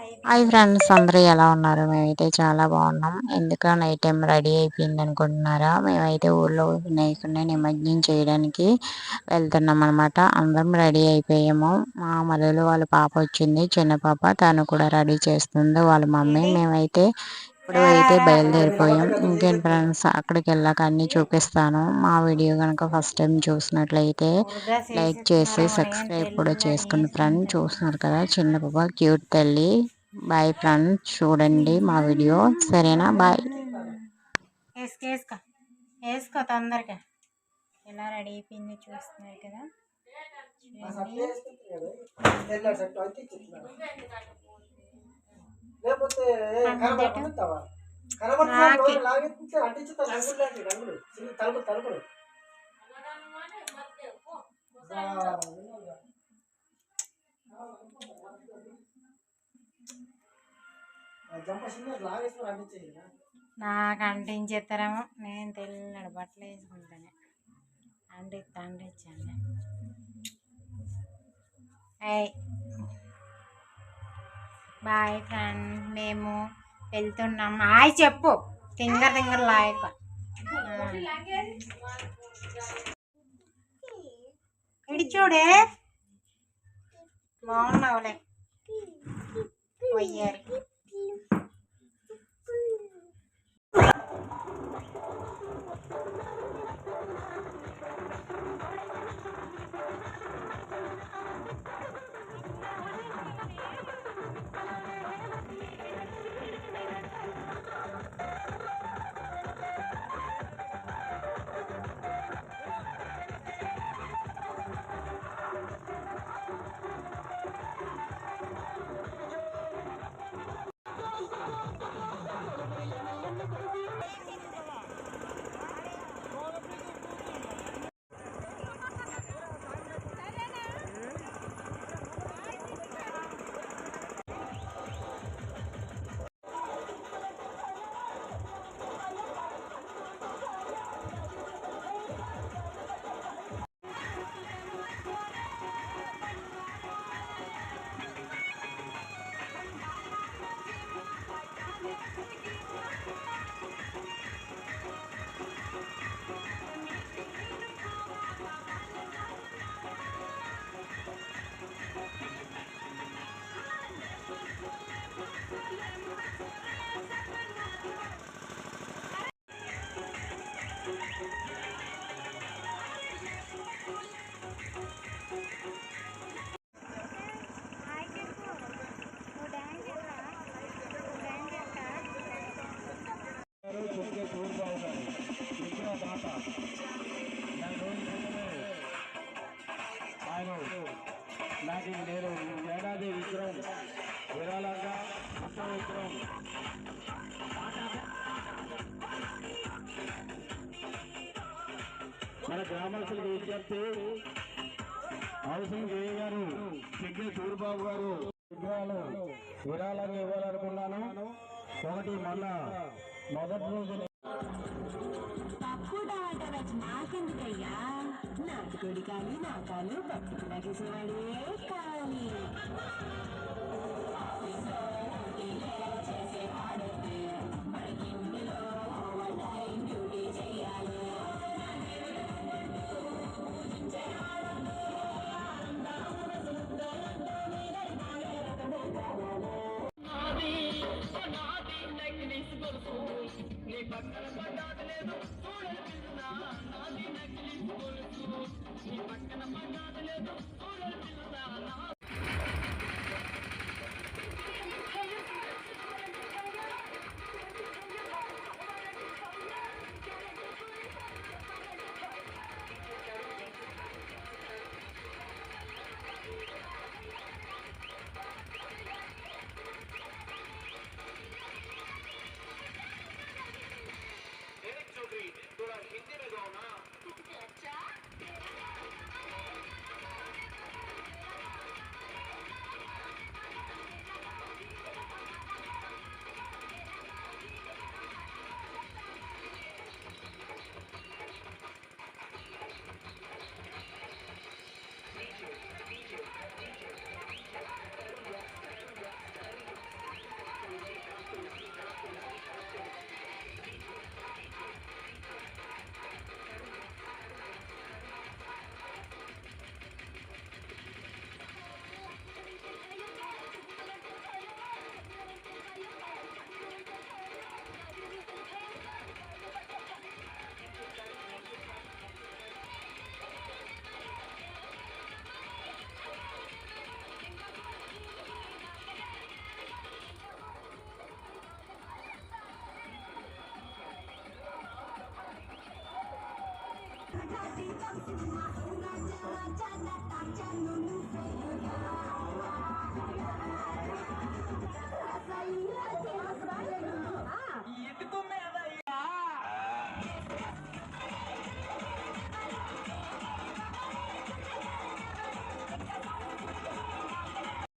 Hi friends, అందరూ ఎలా ఉన్నారు? మేమైతే చాలా బాగున్నాం. ఎందుకు నైట్ టైం రెడీ అయిపోయింది అనుకుంటున్నారా? మేమైతే ఊళ్ళో వినాయకుడిని నిమజ్జనం చేయడానికి వెళ్తున్నాం అనమాట. అందరం రెడీ అయిపోయాము. మా మల్లెలు వాళ్ళ పాప వచ్చింది, చిన్న పాప. తను కూడా రెడీ చేస్తుంది వాళ్ళ మమ్మీ. మేమైతే ఇప్పుడు అయితే బయలుదేరిపోయాం. ఇంకేం ఫ్రెండ్స్, అక్కడికి వెళ్ళాక అన్నీ చూపిస్తాను. మా వీడియో కనుక ఫస్ట్ టైం చూసినట్లయితే లైక్ చేసి సబ్స్క్రైబ్ కూడా చేసుకుని ఫ్రెండ్. చూస్తున్నారు కదా, చిన్న పాప క్యూట్ తల్లి. బాయ్ ఫ్రెండ్స్, చూడండి మా వీడియో, సరేనా? బాయ్. వేసుకో వేసుకో తొందరగా. ఎలా రెడీ అయిపోయింది చూస్తున్నారు కదా. నాకు అంటించేస్తారేమో, నేను తెల్లడు బట్టలు వేసుకుంటాను. అంటించండి. బాయ్ ఫ్రెండ్, మేము వెళ్తున్నాం. హాయ్ చెప్పు. తింగర్ లాయక ఇడి చూడే, బాగున్నావులే పోయారు. నాకు నేను ఏడాది విగ్రహం విరాళంగా విగ్రహం మన గ్రామస్తులకు విజ్ఞప్తి, హౌసింగ్ ఏ గారు, సిగ్గే సూరిబాబు గారు విగ్రహాలు విరాళంగా ఇవ్వాలనుకున్నాను. ఒకటి మొదటి రోజు నాకెందుకయ్యా, నాటుకోడి కానీ నాకాలు పట్టుకు లాగేసేవాడే కానీ చాలా టార్చర్